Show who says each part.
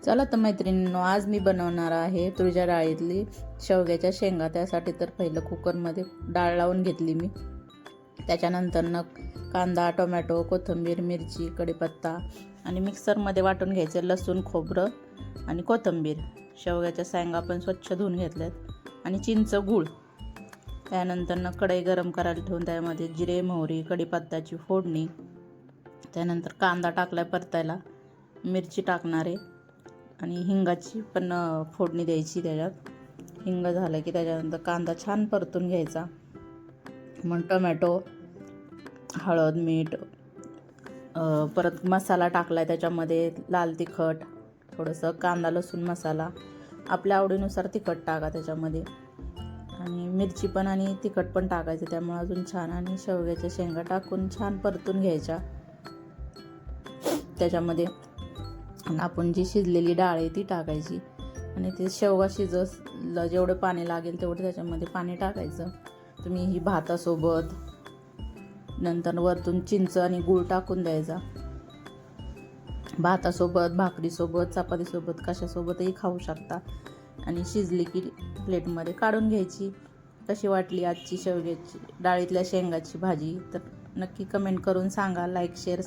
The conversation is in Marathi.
Speaker 1: चला तर मैत्रिणींनो, आज मी बनवणार आहे तुरीच्या डाळीतली शेवग्याच्या शेंगा। त्यासाठी तर पहिलं कुकरमध्ये डाळ लावून घेतली मी। त्याच्यानंतर कांदा, टोमॅटो, कोथिंबीर, मिरची, कढीपत्ता आणि मिक्सरमध्ये वाटून घ्यायचे लसूण, खोबरं आणि कोथिंबीर। शेवग्याच्या शेंगा पण स्वच्छ धुवून घेतल्यात आणि चिंच, गूळ। त्यानंतर कढई गरम करायला ठेवून त्यामध्ये जिरे, मोहरी, कढीपत्त्याची फोडणी। त्यानंतर कांदा टाकलाय परतायला, मिरची टाकणार आहे आणि हिंगाची पण फोडणी द्यायची त्याच्यात। हिंग झालं की त्याच्यानंतर कांदा छान परतून घ्यायचा। मग टोमॅटो, हळद, मीठ, परत मसाला टाकलाय त्याच्यामध्ये, लाल तिखट, थोडंसं कांदा लसूण मसाला, आपल्या आवडीनुसार तिखट टाका त्याच्यामध्ये आणि मिरची पण आणि तिखट पण टाकायचं त्यामुळे अजून छान। आणि शेवग्याच्या शेंगा टाकून छान परतून घ्यायच्या त्याच्यामध्ये। आपण जी शिजलेली डाळ आहे ती टाकायची आणि ते शेवगा शिजलं जेवढं पाणी लागेल तेवढं त्याच्यामध्ये पाणी टाकायचं। तुम्ही ही भातासोबत, नंतर वरतून चिंच आणि गूळ टाकून द्यायचा। भातासोबत, भाकरीसोबत, चपातीसोबत कशासोबतही खाऊ शकता। आणि शिजली की प्लेटमध्ये काढून घ्यायची। कशी वाटली आजची शेवग्याची डाळीतल्या शेंगाची भाजी तर नक्की कमेंट करून सांगा। Like, share